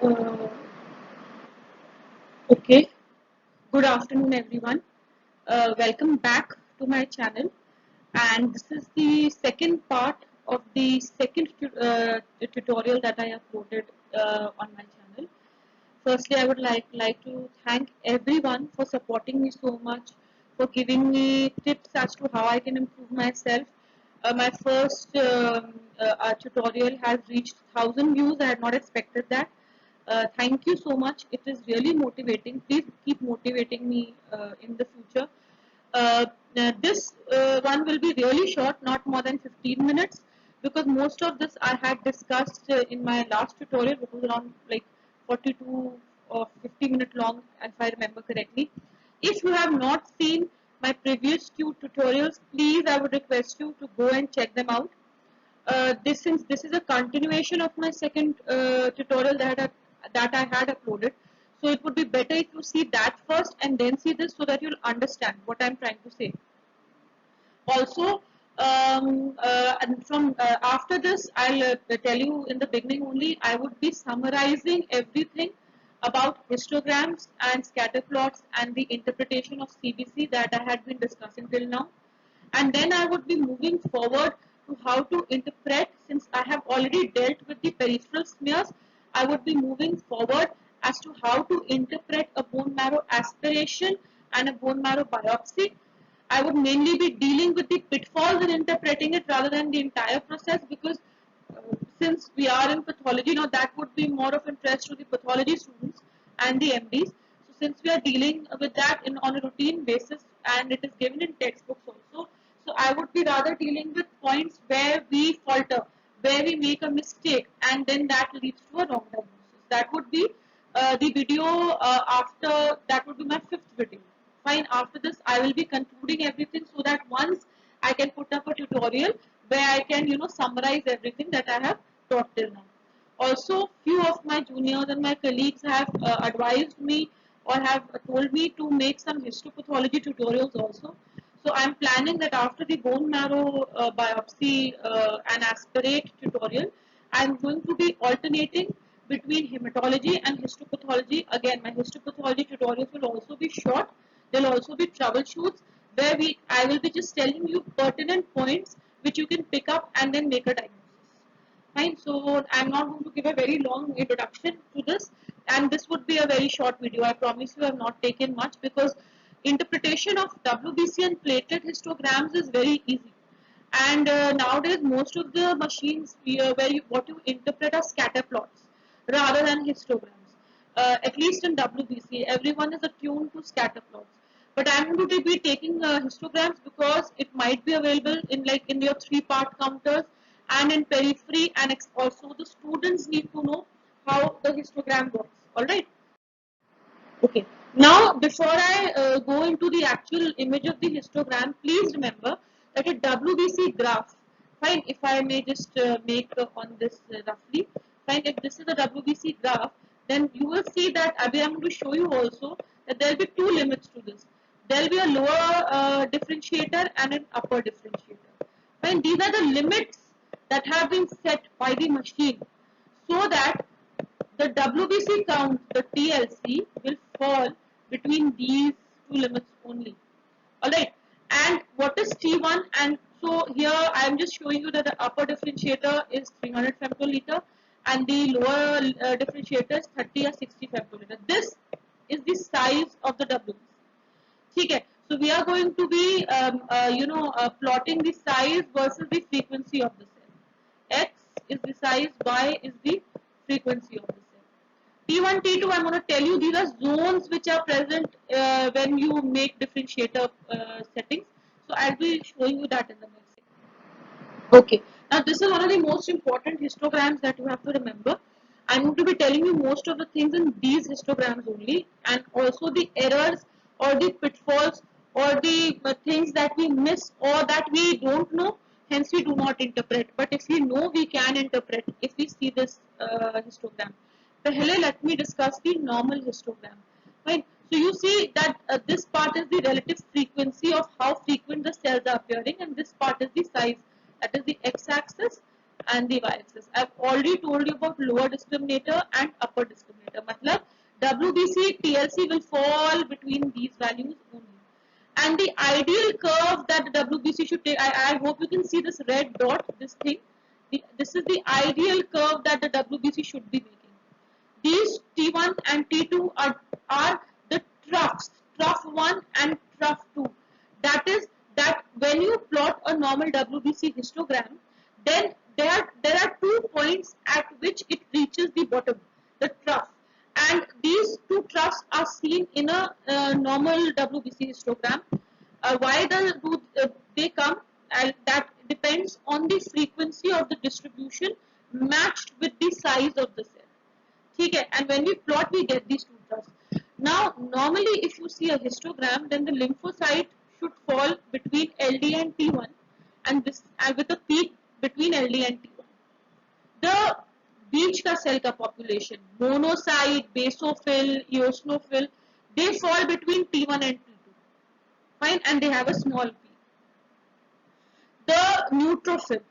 Uh, okay, good afternoon, everyone. Welcome back to my channel, and this is the second part of the second tutorial that I uploaded on my channel. Firstly, I would like to thank everyone for supporting me so much, for giving me tips as to how I can improve myself. My first tutorial has reached 1,000 views. I had not expected that. Thank you so much. It is really motivating. Please keep motivating me in the future. This one will be really short, not more than 15 minutes, because most of this I had discussed in my last tutorial, which was around like 42 or 50-minute long, if I remember correctly. If you have not seen my previous two tutorials, please I would request you to go and check them out. Since this is a continuation of my second tutorial that I had uploaded, so it would be better if you see that first and then see this so that you'll understand what I'm trying to say. Also, and from after this, I'll tell you in the beginning only. I would be summarizing everything about histograms and scatter plots and the interpretation of CBC that I had been discussing till now. And then I would be moving forward to how to interpret. Since I have already dealt with the peripheral smears, I would be moving forward as to how to interpret a bone marrow aspiration and a bone marrow biopsy. I would mainly be dealing with the pitfalls in interpreting it rather than the entire process, because since we are in pathology now, that would be more of interest to the pathology students and the MDs. So since we are dealing with that on a routine basis and it is given in textbooks also, so I would be rather dealing with points where we falter, where we make a mistake, and then that leads to a wrong diagnosis. That would be the video after, that would be my fifth video. Fine, after this I will be concluding everything so that once I can put up a tutorial where I can summarize everything that I have taught till now. Also, few of my juniors and my colleagues have advised me or have told me to make some histopathology tutorials also. So I'm planning that after the bone marrow biopsy and aspirate tutorial, I'm going to be alternating between hematology and histopathology. Again, my histopathology tutorials will also be short. There'll also be troubleshoots where I will be just telling you pertinent points which you can pick up and then make a diagnosis. Fine. So I'm not going to give a very long introduction to this, and this would be a very short video. I promise you, I've not taken much because interpretation of WBC and platelet histograms is very easy. And nowadays, most of the machines what you interpret are scatter plots rather than histograms. At least in WBC, everyone is attuned to scatter plots. But I'm going to be taking histograms because it might be available in your three-part counters and in periphery, and also the students need to know how the histogram works. All right. Okay. Now, before I go into the actual image of the histogram, please remember that a WBC graph, fine, if I may just make on this roughly, fine, if this is a WBC graph, then you will see that I'm going to show you also that there will be two limits to this. There will be a lower differentiator and an upper differentiator. Fine, these are the limits that have been set by the machine so that the WBC count, the TLC, will fall between these two limits only. Alright. And what is T1? And so here I am just showing you that the upper differentiator is 300 femtoliter and the lower differentiator is 30 or 60 femtoliter. This is the size of the WBC. Okay. So we are going to be, plotting the size versus the frequency of the cell. X is the size, Y is the frequency of the cell. T1, T2, I'm going to tell you these are zones which are present when you make differentiator settings. So I'll be showing you that in the next section. Okay. Now this is one of the most important histograms that you have to remember. I'm going to be telling you most of the things in these histograms only, and also the errors or the pitfalls or the things that we miss or that we don't know, hence we do not interpret. But if we know, we can interpret if we see this histogram. Pehle, let me discuss the normal histogram. Right? So you see that this part is the relative frequency of how frequent the cells are appearing, and this part is the size, that is the x-axis and the y-axis. I've already told you about lower discriminator and upper discriminator. WBC, TLC will fall between these values only. And the ideal curve that the WBC should take, I hope you can see this red dot, this thing. This is the ideal curve that the WBC should be making. These T1 and T2 are the troughs, trough 1 and trough 2. That is that when you plot a normal WBC histogram, then there are 2 points at which it reaches the bottom, the trough. And these two troughs are seen in a normal WBC histogram. Why do they come? That depends on the frequency of the distribution matched with the size of the cell. Okay, and when we plot, we get these two troughs. Now, normally, if you see a histogram, then the lymphocyte should fall between LD and T1, and this with a peak between LD and T1. The बीच का cell का population, monocyte, basophil, eosinophil, they fall between T1 and T2. Fine, and they have a small peak. The neutrophil,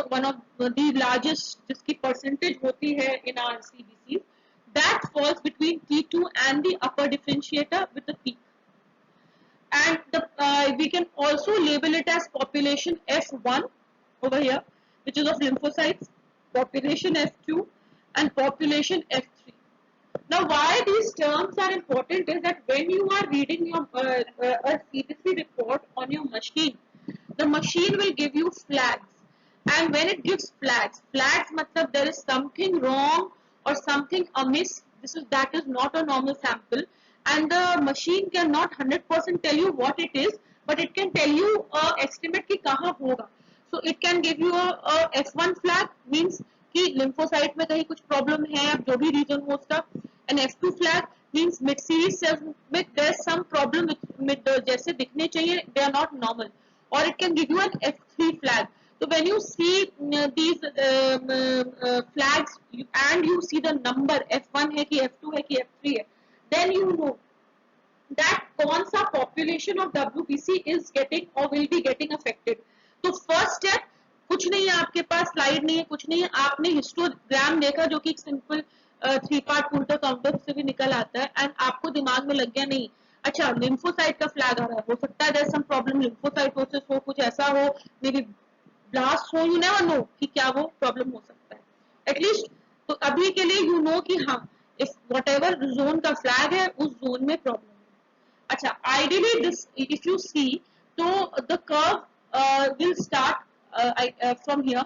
one of the largest, जिसकी percentage होती है in our CBC, that falls between T2 and the upper differentiator with a peak. And we can also label it as population F1 over here, which is of lymphocytes, population F2 and population F3. Now, why these terms are important is that when you are reading your a CBC report on your machine, the machine will give you flags, and when it gives flags matlab there is something wrong or something amiss. That is not a normal sample, and the machine cannot 100% tell you what it is, but it can tell you estimate ki kahan hoga. So it can give you a F1 flag, means कि lymphocyte में कहीं कुछ problem है, अब जो भी reason हो उसका. An F2 flag means mid series cells में there is some problem with जैसे दिखने चाहिए, they are not normal. Or it can give you an F3 flag. So when you see these flags and you see the number F1 है कि F2 है कि F3 है, then you know that कौन सा population of WBC is getting or will be getting affected. तो first step कुछ नहीं है, आपके पास स्लाइड नहीं है, कुछ नहीं है, आपने हिस्टोग्राम देखा जो कि एक सिंपल 3-part कूल्टर काउंटर से भी निकल आता है, एंड आपको दिमाग में लग गया नहीं अच्छा लिम्फोसाइट का फ्लैग आ रहा है, हो सकता है देयर सम प्रॉब्लम लिम्फोसाइटोसिस हो, कुछ ऐसा हो, मे बी ब्लास्ट हो, यू नेवर नो कि क्या वो प्रॉब्लम हो सकता है. एटलीस्ट तो अभी के लिए यू नो कि हाँ इफ व्हाटएवर जोन का फ्लैग है उस जोन में प्रॉब्लम है. अच्छा, ideally this if you see तो the curve will start from here,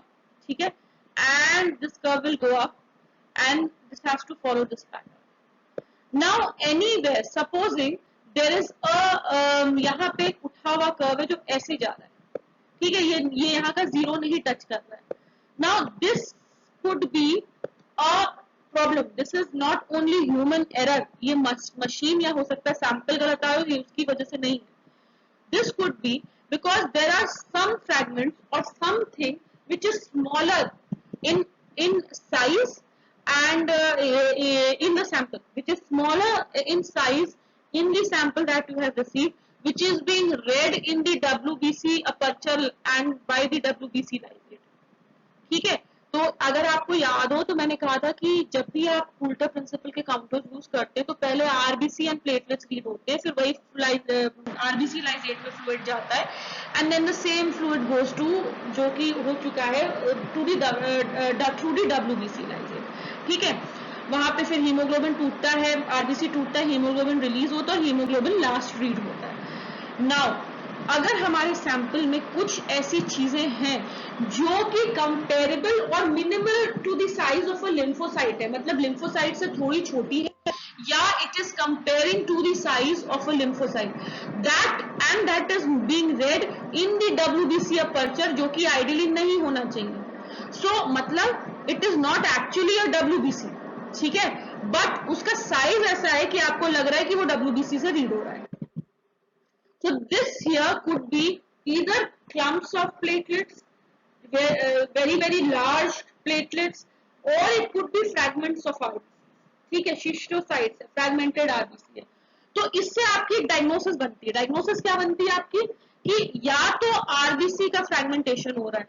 ठीक है, and this curve will go up and this has to follow this pattern. Now anywhere supposing there is a यहाँ पे एक उठा हुआ कर्व है जो ऐसे जा रहा है, ठीक है, ये यहाँ का जीरो नहीं टच कर रहा है. Now this could be a problem. This is not only human error, ये मशीन या हो सकता है सैंपल गलत आया हो, ये उसकी वजह से नहीं है. This could be because there are some fragments or something which is smaller in size and in the sample, which is smaller in size in the sample that you have received, which is being read in the WBC aperture and by the WBC lysate. ठीक है, तो अगर आपको याद हो तो मैंने कहा था कि जब भी आप कूल्टर प्रिंसिपल के काउंटर्स यूज करते हैं तो पहले आरबीसी एंड प्लेटलेट्स रीड होते हैं, फिर वही आरबीसी लाइजेट में फ्लूइड जाता है, and then the same fluid goes to जो कि हो चुका है टू दी WBC लाइजेट. ठीक है, वहां पे फिर हीमोग्लोबिन टूटता है, आरबीसी टूटता है, हीमोग्लोबिन रिलीज होता है, हीमोग्लोबिन लास्ट रीड होता है. नाउ अगर हमारे सैंपल में कुछ ऐसी चीजें हैं जो कि कंपेरेबल और minimal to the size of a lymphocyte है, मतलब लिम्फोसाइट से थोड़ी छोटी है, या it is comparing to the size of a lymphocyte, that is being read in the WBC aperture, जो कि आइडियली नहीं होना चाहिए. सो मतलब it is not actually a WBC, ठीक है, बट उसका साइज ऐसा है कि आपको लग रहा है कि वो WBC से रीड हो रहा है. So this here could be either clumps of platelets, very large platelets, or it could be fragments of RBC. ठीक है, शिस्टोसाइट्स है, फ्रैगमेंटेड RBC है. तो इससे आपकी एक डायग्नोसिस बनती है. डायग्नोसिस क्या बनती है आपकी कि या तो RBC का फ्रैगमेंटेशन हो रहा है,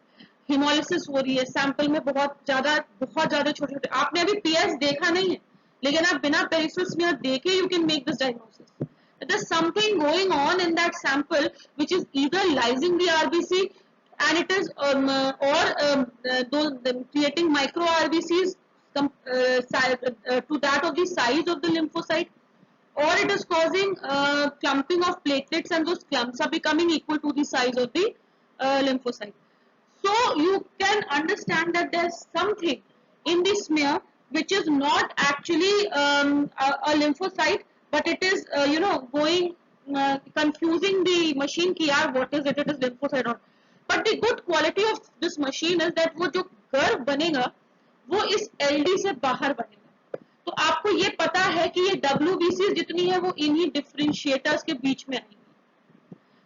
हिमोलिसिस हो रही है, सैंपल में बहुत ज्यादा छोटे छोटे, आपने अभी PS देखा नहीं है, लेकिन आप बिना पेरिफेरल स्मीयर देखे you can make this diagnosis. There's something going on in that sample which is either lysing the RBC and it is creating micro RBCs to that of the size of the lymphocyte, or it is causing clumping of platelets and those clumps are becoming equal to the size of the lymphocyte. So you can understand that there's something in the smear which is not actually a lymphocyte, but it is going confusing the machine ki yaar what is it, it is lymphocyte or. But the good quality of this machine is that वो जो curve बनेगा वो इस LD से बाहर बनेगा. तो आपको ये पता है कि ये WBC जितनी है वो इन्हीं डिफरेंशिएटर्स के बीच में आएंगी.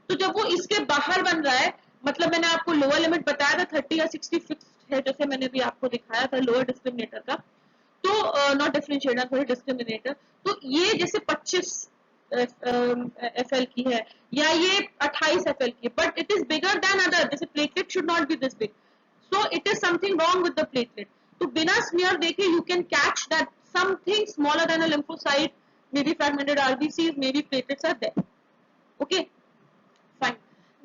तो जब वो इसके बाहर बन रहा है, मतलब मैंने आपको लोअर लिमिट बताया था 30 या 60 फिक्स्ड है, जैसे मैंने भी आपको दिखाया था लोअर डिस्क्रिमिनेटर का, तो नॉट डिफरेंशिएटर सॉरी डिस्क्रिमिनेटर, तो ये जैसे 25 FL की है या ये 28 FL की, but it is bigger than other, जैसे platelet should not be this big, so it is something wrong with the platelet. तो बिना स्मीयर देखे you can catch that something smaller than a lymphocyte, maybe fragmented RBCs, maybe platelets are there. Okay, fine.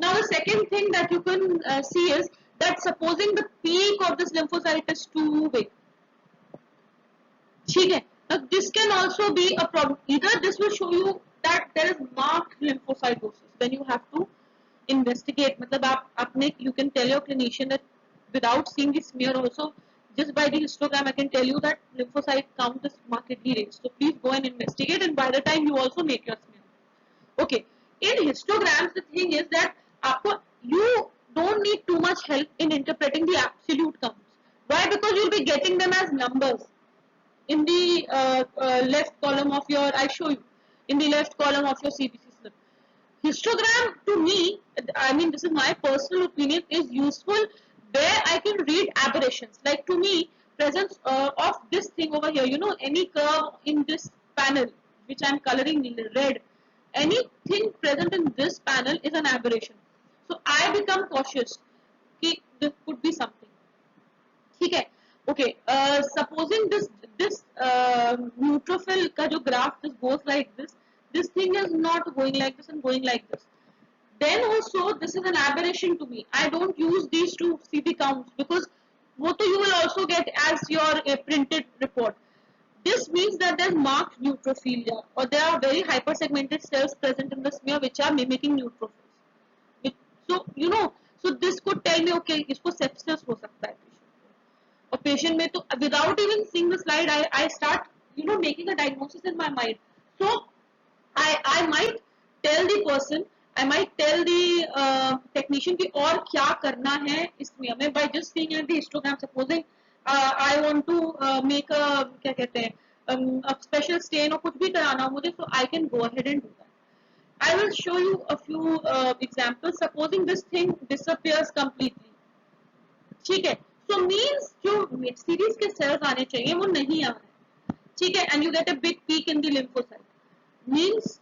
Now the second thing that you can see is that supposing the peak of this lymphocyte is too big. ठीक है, now this can also be a problem. Either this will show you that there is marked lymphocytosis, then you have to investigate. मतलब आप अपने you can tell your clinician that without seeing the smear also, just by the histogram I can tell you that lymphocyte count is markedly raised. So please go and investigate, and by the time you also make your smear. Okay, in histograms the thing is that आपको you don't need too much help in interpreting the absolute counts. Why? Because you'll be getting them as numbers in the left column of your, I show you in the left column of your CBC slip. Histogram to me, I mean this is my personal opinion, is useful where I can read aberrations. Like to me, presence of this thing over here, you know, any curve in this panel which I am coloring red, anything present in this panel is an aberration. So I become cautious कि this could be something. ठीक है, okay, supposing this neutrophil का जो graph this goes like this thing is not going like this and going like this, then also this is an aberration to me. I don't use these to see the counts because वो तो you will also get as your printed report. This means that there is marked neutrophilia or there are very hypersegmented cells present in the smear which are mimicking neutrophils. So you know, so this could tell me okay इसको sepsis हो सकता है और patient में तो without even seeing the slide I start making a diagnosis in my mind. So I might tell the person, I might tell the technician कि और क्या करना है इसमें हमें by just seeing at the histogram. Supposing I want to make a क्या कहते हैं a special stain और कुछ भी कराना हो मुझे, so I can go ahead and do that. I will show you a few examples. Supposing this thing disappears completely, ठीक है, so means जो series के cells आने चाहिए वो नहीं आ रहे, ठीक है, and you get a big peak in the lymphocyte, means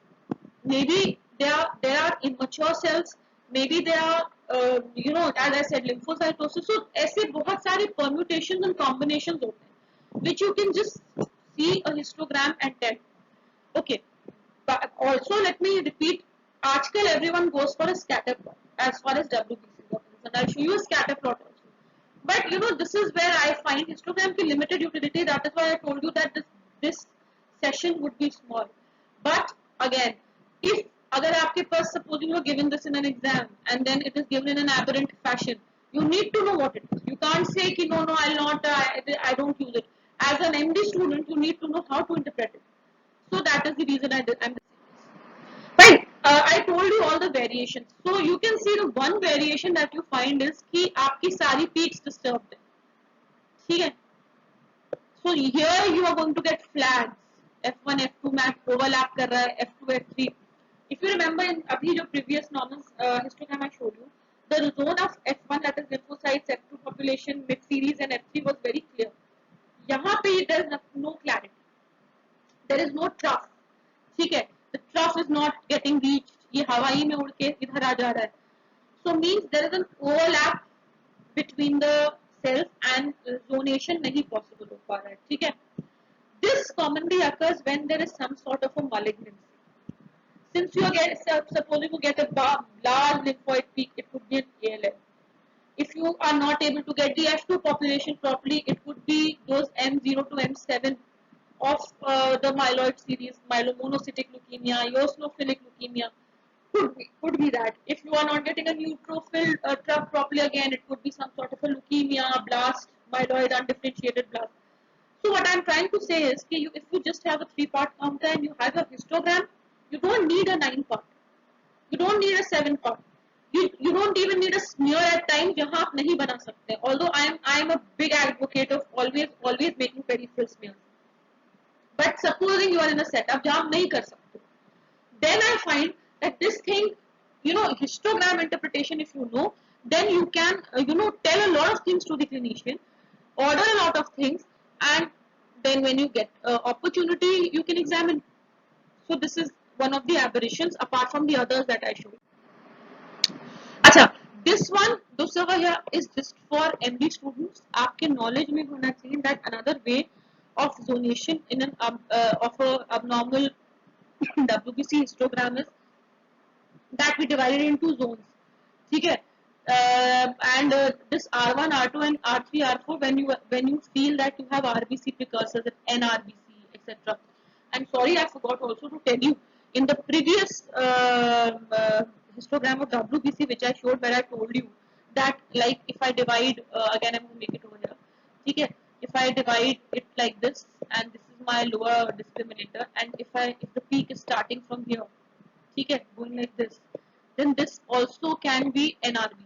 maybe there are immature cells, maybe there are as I said lymphocytosis. So ऐसे बहुत सारे permutations and combinations होते हैं which you can just see a histogram and tell. Okay, but also let me repeat, आजकल everyone goes for a scatter plot as far as WBC is concerned. I'll show you a scatter plot also. But this is where I find histogram की limited utility. That is why I told you that this session would be small. But again, if अगर आपके पास supposing you are given this in an exam and then it is given in an aberrant fashion, you need to know what it is. You can't say कि no I'll not, I don't use it. As an MD student, you need to know how to interpret it. So that is the reason I'm fine. I told you all the variations. So you can see the one variation that you find is कि आपकी सारी peaks disturbed है, ठीक है. So here you are going to get flags. F1, F2 में overlap कर रहा है, F2, F3. If you remember in अभी जो previous normal histogram I showed you, the zone of F1 that is lymphocytes, F2 population, mid series and F3 was very clear. यहाँ पे there is no clarity. There is no trough, ठीक है. The trough is not getting reached. ये हवाई में उड़ के इधर आ जा रहा है. So means there is an overlap between the cells and zonation नहीं possible हो पा रहा है, ठीक है. This this commonly occurs when there is some sort of a malignancy. Since you are supposing to get a large lymphoid peak, it could be an ALL. If you are not able to get the F2 population properly, it could be those M0 to M7 of the myeloid series, myelomonocytic leukemia, eosinophilic leukemia. Could be that. If you are not getting a neutrophil trough properly, again it could be some sort of a leukemia, blast, myeloid undifferentiated blast. So what I'm trying to say is, if you just have a 3-part counter and you have a histogram, you don't need a 9-part. You don't need a 7-part. You don't even need a smear at times जहाँ आप नहीं बना सकते. Although I am a big advocate of always making peripheral smears. But supposing you are in a setup जहाँ आप नहीं कर सकते, then I find that this thing, histogram interpretation, if you know, then you can, tell a lot of things to the clinician, order a lot of things, and then when you get opportunity, you can examine. So this is one of the aberrations apart from the others that I showed. अच्छा, this one दूसरा here is just for MD students. आपके knowledge में होना चाहिए that another way of zonation in an of a abnormal WBC histogram is that we divided into zones. ठीक है? And this R1, R2, and R3, R4, when you feel that you have RBC precursors, NRBC, etc. I'm sorry, I forgot also to tell you in the previous histogram of WBC, which I showed, where I told you that, like, if I divide again, I'm going to make it over here. ठीक है? If I divide it like this, and this is my lower discriminator, and if the peak is starting from here, ठीक है, going like this, then this also can be NRBCs.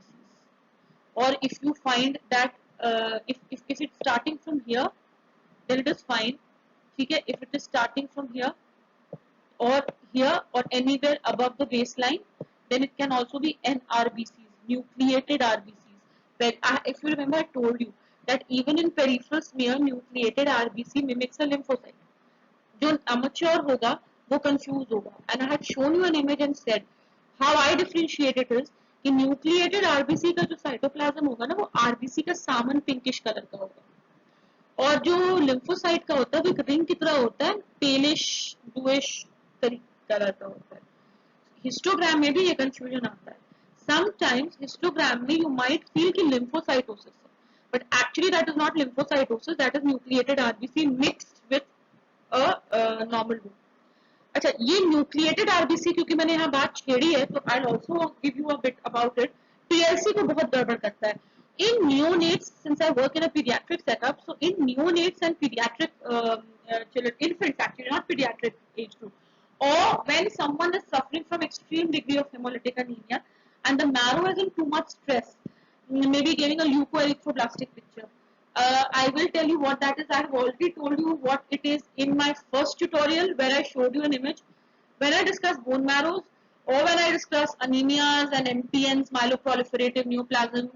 Or if you find that if it's starting from here, then it is fine. ठीक है, if it is starting from here or anywhere above the baseline, then it can also be NRBCs, nucleated RBCs. But if you remember, I told you that even in peripheral smear, nucleated RBC mimics a lymphocyte. जो amateur होगा वो confuse होगा. And I had shown you an image and said how I differentiate it is कि nucleated RBC का जो cytoplasm होगा ना, वो आरबीसी का सामन पिंकिश कलर का होगा, और जो लिम्फोसाइट का होता है वो एक रिंग की तरह होता है, पेलिश ब्लूइश कलर का होता है. हिस्टोग्राम में भी ये कंफ्यूजन आता है. समटाइम्स हिस्टोग्राम में यू माइट फील कि लिम्फोसाइटोसिस है, but actually that is not lymphocytosis, that is nucleated RBC mixed with a normal group. अच्छा, ये न्यूक्लिएटेड आरबीसी क्योंकि मैंने यहाँ बात छेड़ी है, तो I also give you a bit about it. TLC को बहुत गड़बड़ करता है in neonates. Since I work in a pediatric setup, so in neonates and pediatric children, infants actually, not pediatric age group, or when someone is suffering from extreme degree of hemolytic anemia and the marrow is in too much stress, maybe giving a leukoerythroblastic picture. I will tell you what that is. I have already told you what it is in my first tutorial where I showed you an image. When I discuss bone marrows or when I discuss anemias and MPNs, myeloproliferative neoplasm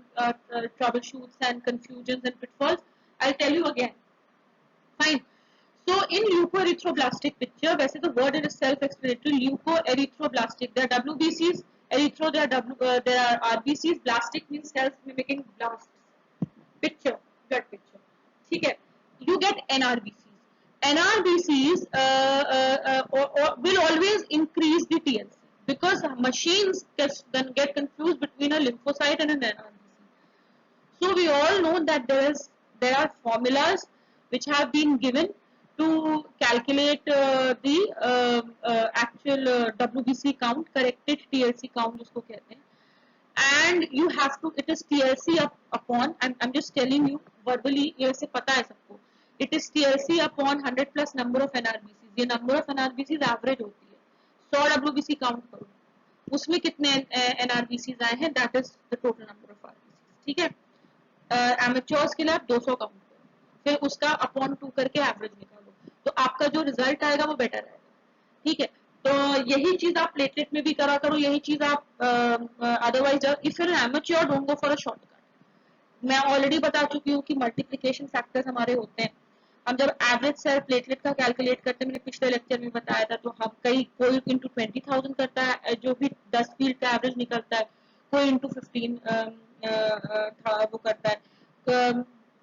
troubleshoots and confusions and pitfalls, I'll tell you again. Fine. So in leukoerythroblastic picture, वैसे the word is self-explanatory. Leukoerythroblastic, there are WBCs, erythro, there are RBCs. Blastic means cells mimicking blasts. Picture, blood picture. ठीक है. You get NRBCs. NRBCs will always increase the TLC because machines then get confused between a lymphocyte and an NRBC. So we all know that there are formulas which have been given to calculate the actual WBC count, corrected TLC count जिसको कहते हैं. And you have to, it is TLC upon, I'm just telling you verbally, ये वैसे पता है सबको, it is TLC upon 100 plus number of NRBCs. ये number of NRBCs average होती है. 100 WBC count करो, उसमें कितने NRBCs आए हैं, that is the total number of RBCs. ठीक है. Amateurs के लिए आप 200 काउंट करो, फिर उसका अपॉन 2 करके एवरेज निकालो, तो आपका जो रिजल्ट आएगा वो बेटर आएगा. ठीक है. तो यही चीज आप प्लेटलेट में भी करा करो, यही चीज आप otherwise if you amateur don't go for a shortcut. मैं ऑलरेडी बता चुकी हूँ कि मल्टीप्लिकेशन फैक्टर्स हमारे होते हैं. हम जब एवरेज सेल प्लेटलेट का कैलकुलेट करते हैं, मैंने पिछले लेक्चर में बताया था, तो हम कोई इंटू 20,000 करता है, जो भी 10 फील्ड का एवरेज निकलता है, कोई इंटू 15 वो करता है,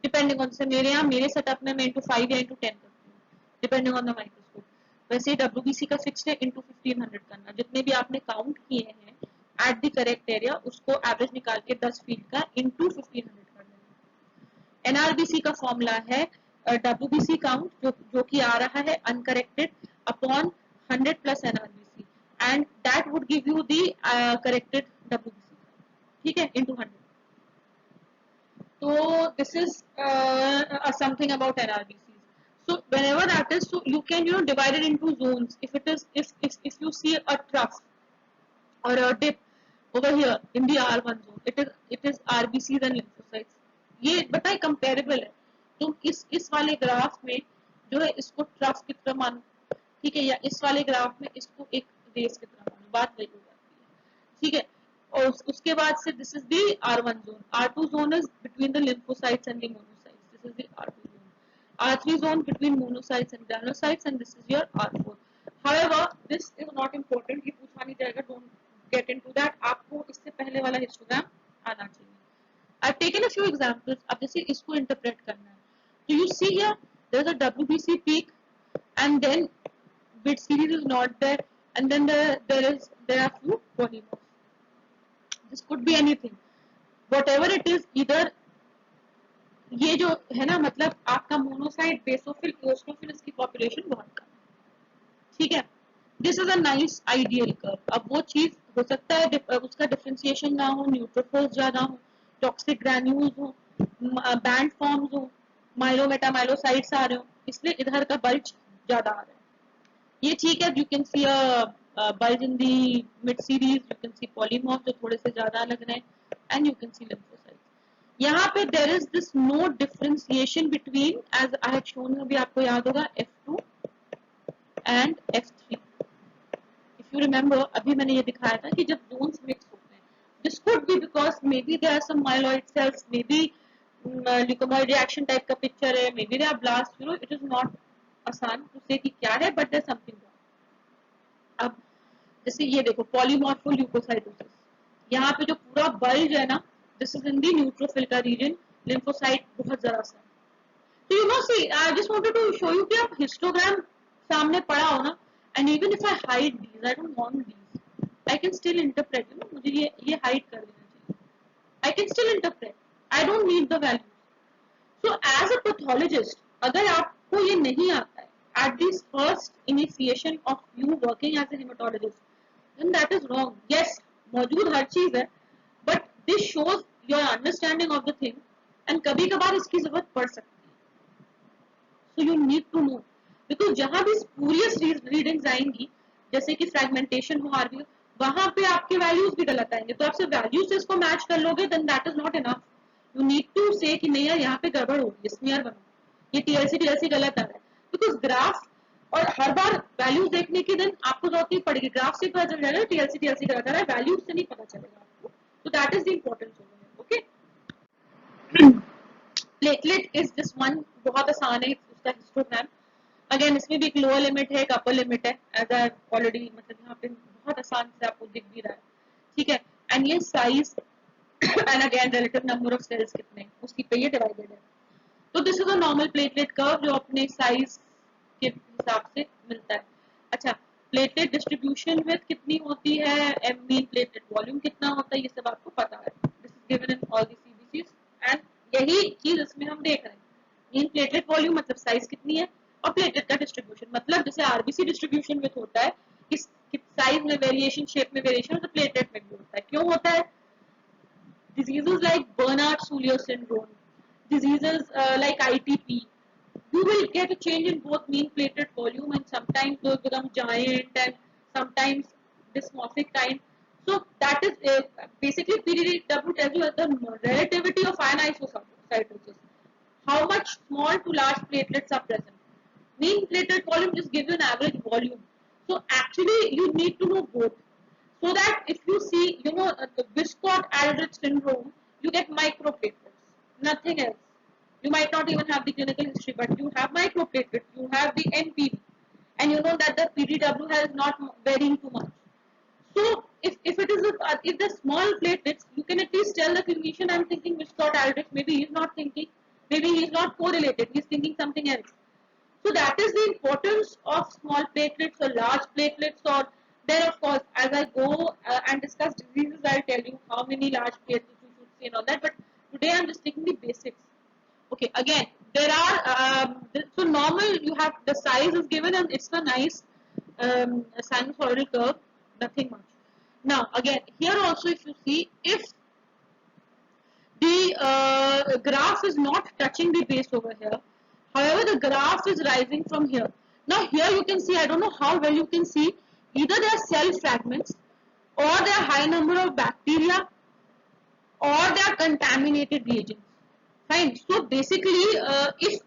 डिपेंडिंग ऑन से. मेरे यहाँ मेरे सेटअप में मैं इंटू 5 या इंटू 10 करती हूँ, डिपेंडिंग ऑन द माइक्रोस्कोप। वैसे WBC का फिक्स्ड है into 1500 करना, जितने भी आपने काउंट किए हैं एट द करेक्ट एरिया उसको एवरेज निकाल के 10 फीट का into 1500 कर देना। NRBC का फॉर्मूला है WBC काउंट जो कि आ रहा है uncorrected upon 100 plus NRBC and that would give you the corrected WBC, ठीक है, into 100। So this is something about NRBCs. So whenever that is, so you can divide it into zones. If it is if you see a trough or a dip over here in the R1 zone, it is RBCs and lymphocytes. ये बताए comparable है। तुम इस वाले graph में जो है इसको ट्रफ की तरह मानो, ठीक है, या इस वाले ग्राफ में इसको एक रेस की तरह मानो, बात वही हो जाती है, ठीक है। और उसके बाद से this is the R1 zone, R2 zone is between the lymphocytes and the monocytes, this is the R2 zone, R3 zone between monocytes and granulocytes, and this is your R4। however this is not important, ये पूछा नहीं जाएगा, don't get into that, आपको इससे पहले वाला histogram आना चाहिए। I've taken a few examples, अब जैसे इसको इंटरप्रेट करना है, so you see here there is a WBC peak and then bit series is not there, and then there are few polymorphs, this could be anything, whatever it is, either ये जो है ना, मतलब आपका monocyte basophil eosinophil इसकी population बहुत कम है, ठीक है। This is a nice ideal curve. अब वो चीज हो सकता है उसका डिफरेंशिएशन ना हो, न्यूट्रोफिल्स ज्यादा हो, टॉक्सिक ग्रैन्यूल्स हो, बैंड फॉर्म्स हो, माइलोमेटामाइलोसाइट्स आ रहे हो, इसलिए इधर का बल्ज ज्यादा आ रहा है, ये ठीक है। You can see a bulge in the mid series, you can see polymorph जो थोड़े से ज्यादा लग रहे हैं, and you can see lymphocytes. यहाँ पे there is this no differentiation between, as I had shown you, भी आपको याद होगा, F2 and F3। If you remember, अभी मैंने ये दिखाया था कि जब जोन्स मिक्स होते हैं, this could be because maybe there are some myeloid cells, maybe leukemoid reaction type का पिक्चर है, maybe there are blast, it is not आसान टू से कि क्या है, बट देयर समथिंग। अब जैसे ये देखो पॉलीमॉर्फो ल्यूकोसाइटोसिस, यहाँ पे जो पूरा बल्ज है ना, this is in the neutrophil का रीजन, लिम्फोसाइट बहुत जरा सा। तो you know see, I just wanted to show you कि आप हिस्टोग्राम सामने पड़ा हो ना, and even if I hide these, I don't want these, I can still interpret, मुझे ये हाइड कर देना चाहिए, I can still interpret, I don't need the values. So as a pathologist, अगर आपको ये नहीं आता है at this first initiation of you working as a hematologist, then that is wrong. Yes, मौजूद हर चीज है, but this shows your understanding of the thing, and कभी कभार इसकी जरूरत पड़ सकती है। So you need to know, because जहां भी spurious readings आएंगी, जैसे कि fragmentation हो RBO, वहां पे आपके वैल्यूज भी गलत आएंगे, तो आपसे वैल्यूज से इसको मैच कर लोगे, then that is not enough. You need to say कि नहीं यार यहाँ पे गड़बड़ हो रही है, स्मीयर बनो, ये TLC गलत आ रहा है, बिकॉज ग्राफ और हर बार वैल्यूज देखने की दिन आपको जरूरत नहीं पड़ेगी, ग्राफ से पता चल जाएगा TLC गलत आ रहा है, वैल्यूज से नहीं पता चलेगा आपको, तो that is the importance of it. Okay, platelet is this one, बहुत आसान है उसका हिस्टोग्राम। अगेन इसमें भी एक लोअर लिमिट है, एक अपर लिमिट है, एज आई ऑलरेडी, मतलब यहाँ पे बहुत आसान से आपको दिख भी रहा है, ठीक है। एंड ये size and again relative number of cells कितने, उसकी पे ये डिवाइडेड है। तो this is a normal platelet curve जो अपने साइज के हिसाब से मिलता है। अच्छा, प्लेटलेट डिस्ट्रीब्यूशन विद कितनी होती है, एम मीन प्लेटलेट वॉल्यूम कितना होता है, ये सब आपको पता है, this is given in all the CBCs, and यही चीज इसमें हम देख रहे हैं, मीन प्लेटलेट वॉल्यूम मतलब साइज कितनी है, और प्लेटलेट का डिस्ट्रीब्यूशन मतलब जैसे आरबीसी डिस्ट्रीब्यूशन विद होता है, किस साइज में वेरिएशन, शेप में वेरिएशन, तो प्लेटलेट में भी होता है। क्यों होता है? Diseases like Bernard Soulier syndrome, diseases like ITP, you will get a change in both mean platelet volume, and sometimes those become giant and sometimes dysmorphic kind. So that is basically PDW tells you the relativity of anisocytosis, how much small to large platelets are present. Mean platelet volume just gives you an average volume. So actually you need to know both, so that if you see, the Wiskott-Aldrich syndrome, you get microplatelets, nothing else. You might not even have the clinical history, but you have microplatelets, you have the NPV, and you know that the PDW has not varying too much. So if it is if the small platelets, you can at least tell the clinician, I'm thinking Wiskott-Aldrich, maybe he's not thinking, maybe he's not correlated, he's thinking something else. So that is the importance of small platelets or large platelets. Or then of course, as I go and discuss diseases, I'll tell you how many large platelets you should see and all that. But today I'm just taking the basics. Okay, again, there are, so normal, you have the size is given and it's a nice sinusoidal curve, nothing much. Now, again, here also if you see, if the graph is not touching the base over here, however, the graph is rising from here. Now, here you can see, I don't know how well you can see, either there are cell fragments or there are high number of bacteria or they are contaminated reagents. Fine. So basically, if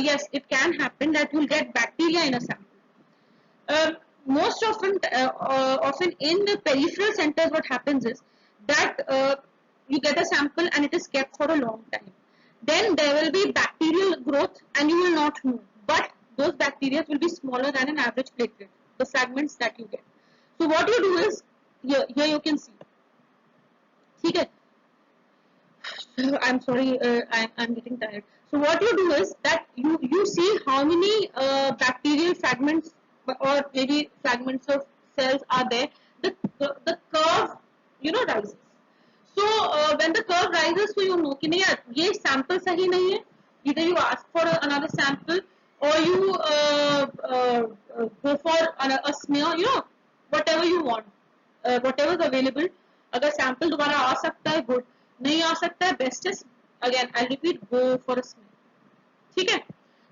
yes, it can happen that you'll get bacteria in a sample. Most often in the peripheral centers, what happens is that you get a sample and it is kept for a long time. Then there will be bacterial growth, and you will not know. But those bacteria will be smaller than an average platelet. The fragments that you get. So what you do is here you can see. Okay. I'm sorry, I'm getting tired. So what you do is that you see how many bacterial fragments or maybe fragments of cells are there. The curve rises. So when the curve rises, so you know कि नहीं यार ये sample सही नहीं है. Either you ask for another sample or you go for a smear. Whatever you want, whatever is available. अगर sample दोबारा आ सकता है good. नहीं आ सकता है best is again I'll repeat go for a smear. ठीक है.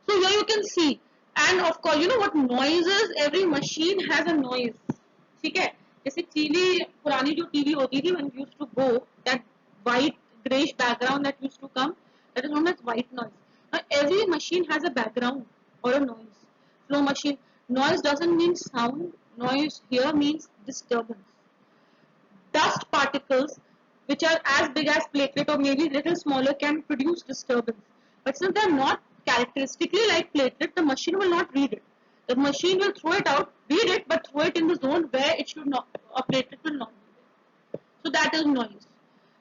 So here you can see, and of course you know what noises, every machine has a noise. ठीक है. जैसे टीवी, पुरानी जो टीवी होती थी when used to go, that white grayish background that used to come, that is known as white noise. Now every machine has a background or a noise. Slow machine noise doesn't mean sound. Noise here means disturbance. Dust particles which are as big as platelet or maybe little smaller can produce disturbance. But since they are not characteristically like platelet, the machine will not read it. The machine will throw it out, read it, but throw it in the zone where it should not, a platelet will not be there. So that is noise.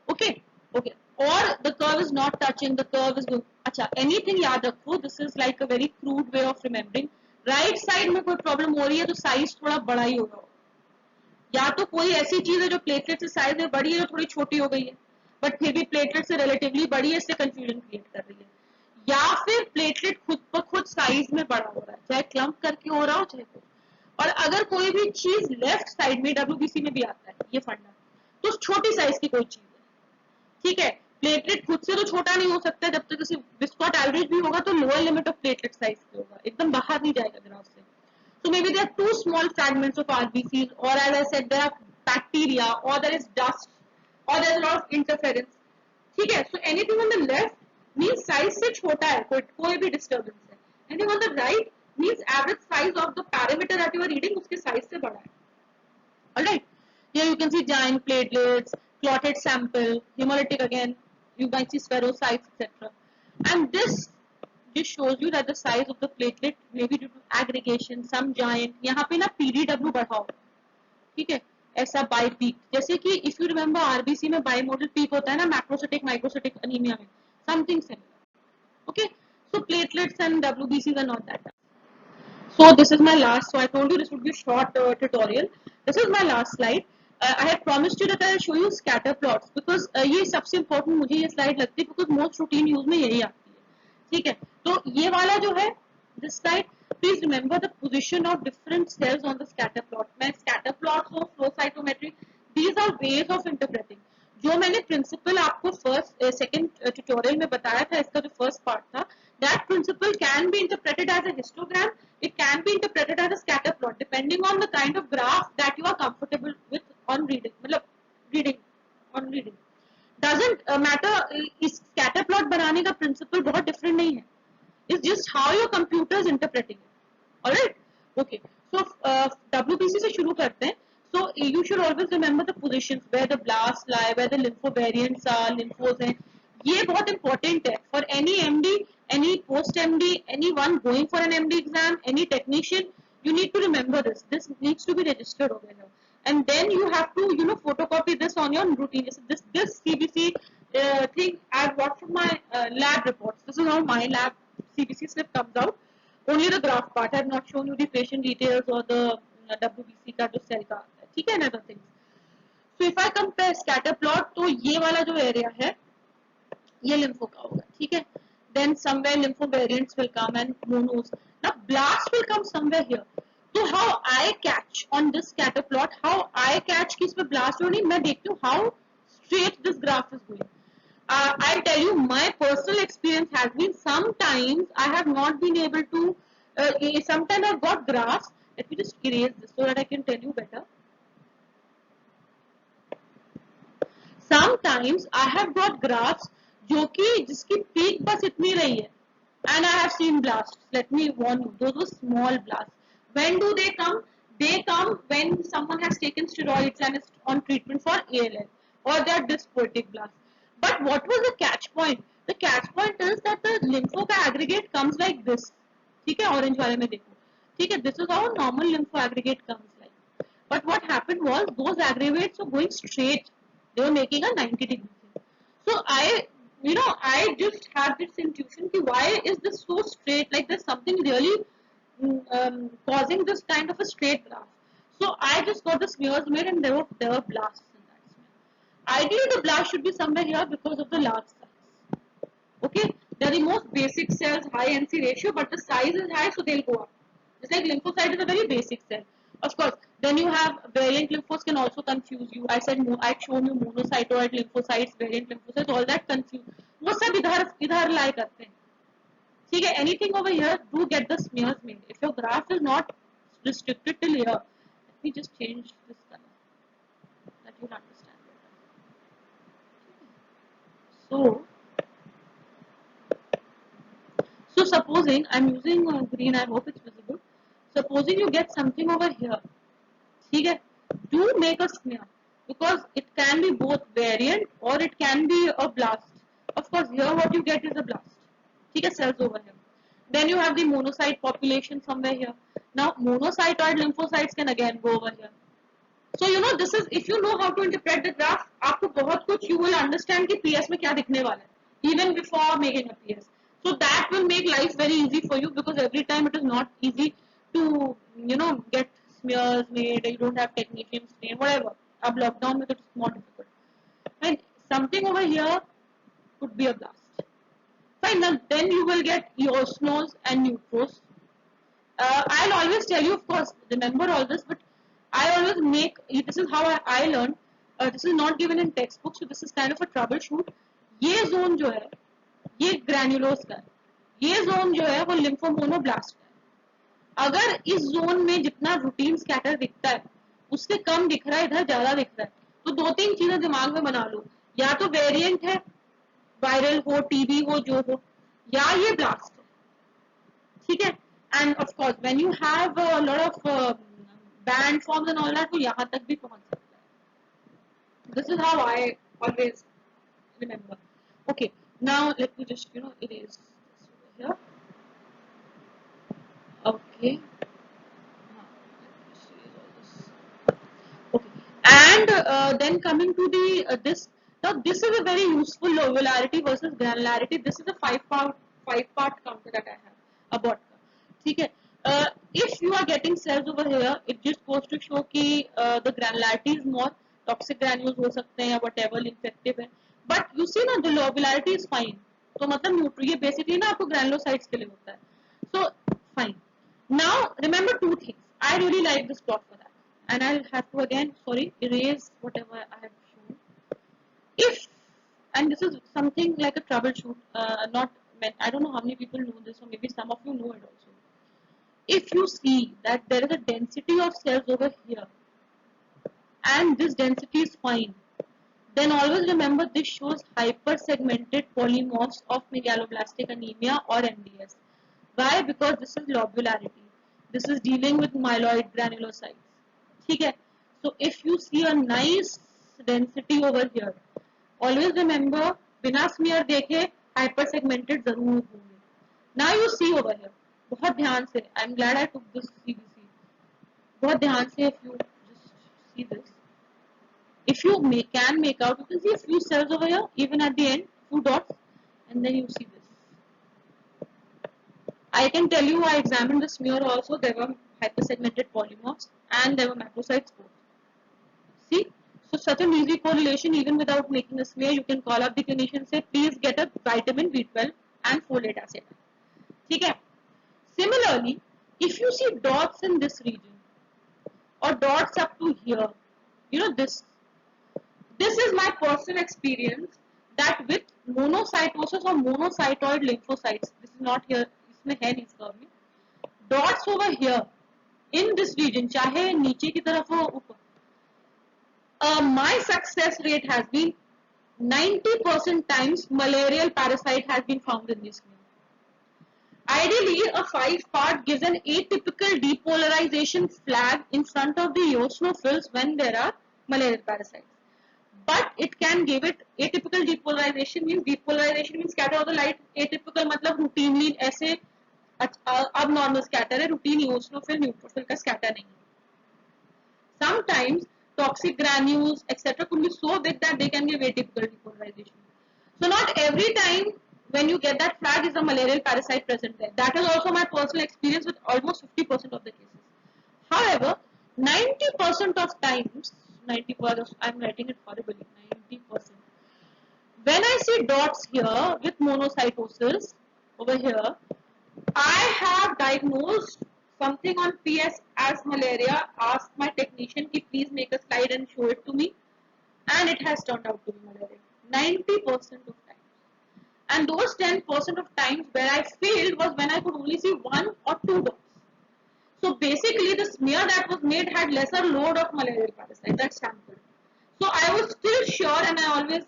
Okay, okay. Or the curve is not touching, the curve is going. Acha, anything याद रखो, this is like a very crude way of remembering. Right side में कोई problem हो रही है तो size थोड़ा बड़ा ही होगा. या तो कोई ऐसी चीज है जो प्लेटलेट से साइज में बड़ी है जो थोड़ी छोटी हो गई है बट फिर भी प्लेटलेट से रिलेटिवली बड़ी है, इससे कंफ्यूजन क्रिएट कर रही है. या फिर प्लेटलेट खुद ब खुद साइज में बड़ा हो रहा है, चाहे क्लम्प करके हो रहा हो चाहे कुछ. और अगर कोई भी चीज लेफ्ट साइड में डब्ल्यूबीसी में भी आता है ये फंडा, तो छोटी साइज की कोई चीज है. ठीक है. प्लेटलेट खुद से तो छोटा नहीं हो सकता, जब तक किसी विस्कॉट एवरेज भी होगा तो lower limit of platelet size पे होगा, एकदम बाहर नहीं जाएगा ग्राफ से. So maybe there are two small fragments of RBCs, or as I said, there are bacteria, or there is dust, or there is a lot of interference. ठीक है. So anything on the left means size से छोटा है, कोई भी disturbance है. Anything on the right means average size of the parameter that you are reading उसके size से बड़ा है. Alright. Here you can see giant platelets, clotted sample, hemolytic again. You might see spherocytes, etc. And this shows you that the size of the platelet may be due to aggregation, some giant. यहाँ पे ना PDW बढ़ाओ. ठीक है. ऐसा by peak, जैसे कि if you remember RBC में बाई मॉडल पीक होता है ना मैक्रोसाइटिक माइक्रोसाइटिक अनीमिया में, something similar. Okay. So platelets and डब्ल्यूबीसीज are not that. So this is my last. So I told you this would be a short tutorial. This is my last slide. I had promised you that I will show you scatter plots because ये सबसे important मुझे ये slide लगती है because most routine use में यही आती है. ठीक है. तो ये वाला जो है this slide, please remember the position of different cells on the scatter plot. मैं scatter plots हो, flow cytometry, these are ways of interpreting. जो मैंने प्रिंसिपल आपको फर्स्ट सेकंड ट्यूटोरियल में बताया था, इसका जो फर्स्ट पार्ट था, that principle can be interpreted as a histogram, it can be interpreted as a scatter plot depending on the kind of graph that you are comfortable with on reading. मतलब reading doesn't matter. इस scatter plot बनाने का principal बहुत different नहीं है, it's just how your computer is interpreting it. Alright, okay. So WBC से शुरू करते हैं. So you should always remember the positions where the blasts lie, where the lymphovariants are, lymphos हैं. ये बहुत important है for any MD, any post MD, anyone going for an MD exam, any technician. You need to remember this. This needs to be registered over here, and then you have to photocopy this on your routine. This CBC thing I got from my lab reports. This is how my lab CBC slip comes out. only the graph part. I have not shown you the patient details or the WBC का जो cell का, ठीक है, another things. So if I compare scatter plot, तो ये वाला जो area है ये lympho का होगा, ठीक है. Then somewhere lympho variants will come and monos. Now blast will come somewhere here. So how I catch on this scatter plot, how I catch कि इसमें blast हो नहीं, मैं देखती हूँ how straight this graph is going. I'll tell you, my personal experience has been sometimes I have not been able to. Sometimes I've got graphs. Let me just erase this so that I can tell you better. Sometimes I have got graphs जो कि जिसकी peak बस इतनी रही है, and I have seen blasts. Let me warn you, those were small blasts. When do they come? They come when someone has taken steroids and is on treatment for ALL, or they are dysphotic blasts. But what was the catch point? The catch point is that the lympho का aggregate comes like this. ठीक है, orange वाले में देखो. ठीक है, this is how a normal lympho aggregate comes like. But what happened was those aggregates were going straight. They were making a 90-degree thing. So I just had this intuition कि why is this so straight? Like there's something really causing this kind of a straight graph. So I just got the smears made and there were blasts in that smear. Ideally the blast should be somewhere here because of the large size. Okay, they're the most basic cells, high NC ratio, but the size is high, so they'll go up. It's like lymphocyte is a very basic cell. Of course, then you have variant lymphocytes can also confuse you. I'd shown you monocytoid lymphocytes, variant lymphocytes, all that confuse. वो सब इधर lie करते हैं. ठीक है, anything over here, do get the smears made. If your graph is not restricted till here, let me just change this color that you'll understand better. So supposing I'm using green, I hope it's visible. Supposing you get something over here, ठीक है, do make a smear because it can be both variant or it can be a blast. Of course, here what you get is a blast. ठीक है, cells over here. Then you have the monocyte population somewhere here. Now monocytoid lymphocytes can again go over here. So this is, if you know how to interpret the graph, आपको बहुत कुछ you will understand कि PS में क्या दिखने वाला है even before making a PS. So that will make life very easy for you because every time it is not easy to get smears made. You don't have technicians name, whatever. Ab lockdown में it's more difficult. And something over here could be a blast. Fine. Now then you will get eosinophils and neutrophils. I'll always tell you, of course, remember all this, but I always make, this is how I learned, this is not given in textbook, so this is kind of a troubleshoot. ये zone जो है, ये granules का है, ये zone जो है वो lymphomonoblast का है. अगर इस zone में जितना routine scatter दिखता है, उससे कम दिख रहा है, इधर ज़्यादा दिख रहा है, तो दो तीन चीजें दिमाग में बना लो, या तो variant है, viral हो, TB हो, जो हो, या ये blast है, ठीक है. And of course, when you have a lot of band forms and all that, तो यहाँ तक भी पहुँच सकता है. This is how I always remember. Okay, now let me just erase this over here. Okay. Okay, and then coming to the this. Now this is a very useful lobularity versus granularity. This is a five-part counter that I have about. ठीक है. If you are getting cells over here, it just goes to show कि the granularity is more, toxic granules हो सकते हैं या whatever infective है. But you see ना, the lobularity is fine. तो मतलब neutral, ये basically ना आपको granulocytes के लिए होता है. So fine. Now remember two things. I really like this plot for that, and I'll have to again erase whatever I have shown. If, and this is something like a troubleshoot, not I don't know how many people know this, or maybe some of you know it also. If you see that there is a density of cells over here and this density is fine, then always remember this shows hypersegmented polymorphs of megaloblastic anemia or MDS. Why? Because this is lobularity. This is dealing with myeloid granulocytes. ठीक है? So if you see a nice density over here, always remember बिना smear देखे hypersegmented जरूर होंगे. Now you see over here. बहुत ध्यान से, I'm glad I took this CBC. बहुत ध्यान से, if you just see this, if you can make out, you can see a few cells over here, even at the end, few dots, and then you see this. I can tell you I examined the smear also. There were hypersegmented polymorphs and there were macrocytes both. See, so such an easy correlation, even without making a smear, you can call up the clinician, say please get a vitamin B12 and folate acid. Okay. Similarly, if you see dots in this region or dots up to here, you know this is my personal experience that with monocytosis or monocytoid lymphocytes, this is not here, इसमें है नहीं इसका अभी, dots over here in this region, चाहे नीचे की तरफ हो ऊपर, my success rate has been 90% times malarial parasite has been found in this smear. Ideally, a 5-part gives an atypical depolarization flag in front of the eosinophils when there are malarial parasites. But it can give it atypical depolarization means scatter of the light. Atypical मतलब routinely ऐसे abnormal scatter है, routine eosinophil neutrophil का scatter नहीं. Sometimes toxic granules etc. could be so big that they can give atypical depolarization. So not every time when you get that flag is a malarial parasite present there. That is also my personal experience with almost 50% of the cases. However, 90% of times, 90%, I'm writing it horribly, 90%. When I see dots here with monocytosis over here, I have diagnosed something on PS as malaria, asked my technician to please make a slide and show it to me, and it has turned out to be malaria. 90% of times. And those 10% of times where I failed was when I could only see 1 or 2 dots. So basically the smear that was made had lesser load of malarial parasite, that sample. So I was still sure, and I always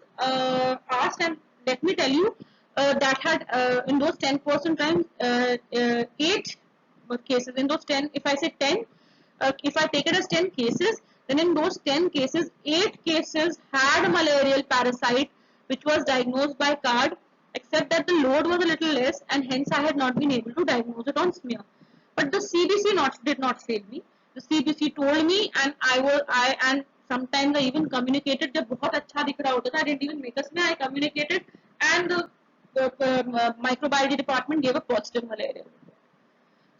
asked, and let me tell you, that had in those 10% times, 8 cases. In those 10, if I say 10, if I take it as 10 cases, then in those 10 cases, 8 cases had malarial parasite, which was diagnosed by card, except that the load was a little less, and hence I had not been able to diagnose it on smear. But the CBC did not fail me. The CBC told me, and and sometimes I even communicated. जब बहुत अच्छा दिख रहा होता था, I didn't even make a smear. I communicated, and the microbiology department gave a positive malaria.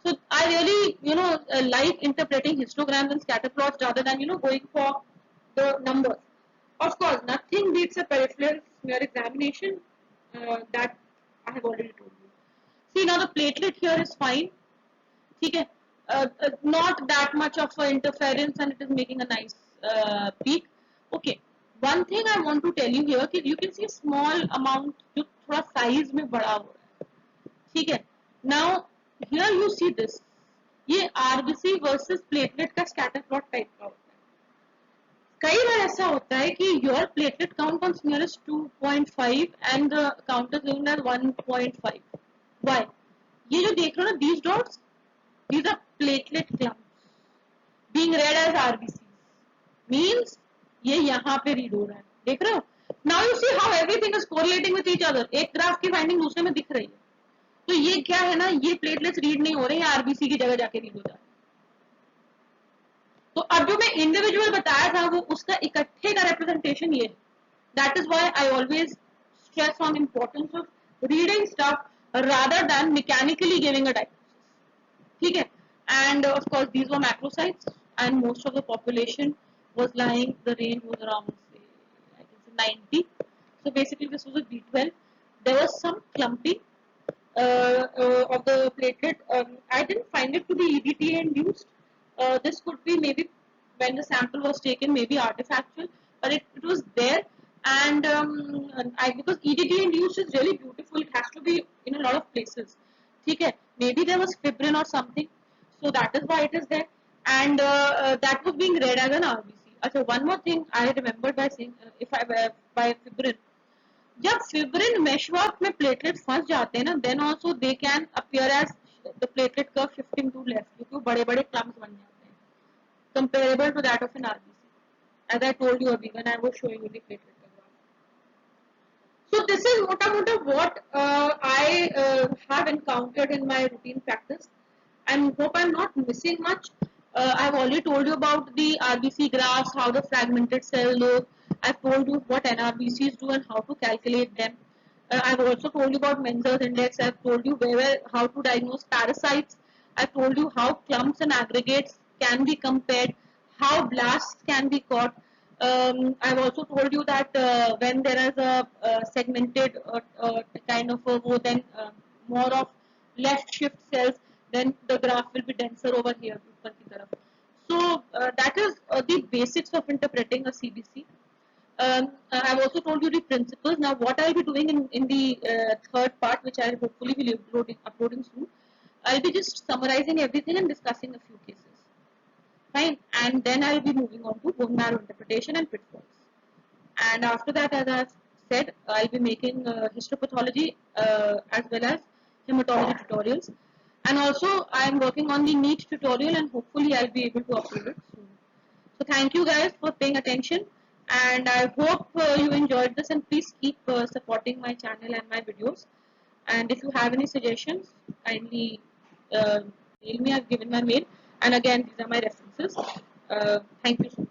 So I really, like interpreting histograms and scatter plots rather than, going for the numbers. Of course, nothing beats a peripheral smear examination. That I have already told you. See, now the platelet here is fine. Okay, not that much of interference, and it is making a nice peak. Okay, one thing I want to tell you here कि you can see small amount जो थोड़ा size में बड़ा हो रहा है. ठीक है. Now here you see this. ये RBC versus platelet का scatter plot type का होता है. कई बार ऐसा होता है कि your platelet count on smear is 2.5 and the count is given as 1.5. Why? ये जो देख रहे हो ना these dots, these are platelet clumps being read as RBCs. Means ये यहाँ पे read हो रहा है. देख रहे हो? Now you see how everything is correlating with each other. एक ग्राफ की फाइंडिंग दूसरे में दिख रही है. तो ये क्या है ना, ये प्लेटलेट्स रीड नहीं हो रहे हैं, आरबीसी की जगह जाके रीड हो जा रहे हैं. तो अब जो मैं इंडिविजुअल बताया था वो उसका इकट्ठे का रिप्रेजेंटेशन ये है. That is why I always stress on importance of reading stuff rather than mechanically giving a diagnosis. ठीक है. And of course these were macrocytes and most of the population was lying, the range was around say, I can say 90. So basically this was a B12. There was some clumping of the platelet. I didn't find it to be EDTA induced. This could be maybe when the sample was taken, maybe artifactual, but it was there. And because EDTA induced is really beautiful, it has to be in a lot of places. Okay, maybe there was fibrin or something, so that is why it is there, and that was being read as an RBC. अच्छा, one more thing I remembered by saying, by fibrin, जब fibrin meshwork में platelet फंस जाते हैं ना, then also they can appear as the platelet curve shifting to left, क्योंकि वो बड़े-बड़े clumps बन जाते हैं, comparable to that of an RBC, as I told you abhi when I was showing you the platelet. So this is mota what I have encountered in my routine practice, and hope I'm not missing much. I've already told you about the RBC graphs, how the fragmented cell look. I've told you what NRBCs do and how to calculate them. I've also told you about Menzel's index. I've told you how to diagnose parasites. I've told you how clumps and aggregates can be compared, how blasts can be caught. I've also told you that when there is a segmented kind of a more of left shift cells, then the graph will be denser over here. So that is the basics of interpreting a CBC. I've also told you the principles. Now, what I'll be doing in the third part, which I hopefully will be uploading soon, I'll be just summarizing everything and discussing a few cases. Fine, and then I'll be moving on to bone marrow interpretation and pitfalls. And after that, as I've said, I'll be making histopathology as well as hematology tutorials. And also, I'm working on the NEAT tutorial, and hopefully, I'll be able to upload it soon. So thank you guys for paying attention, and I hope you enjoyed this, and please keep supporting my channel and my videos. And if you have any suggestions, kindly mail me. I've given my mail, and again, these are my references. Thank you so much.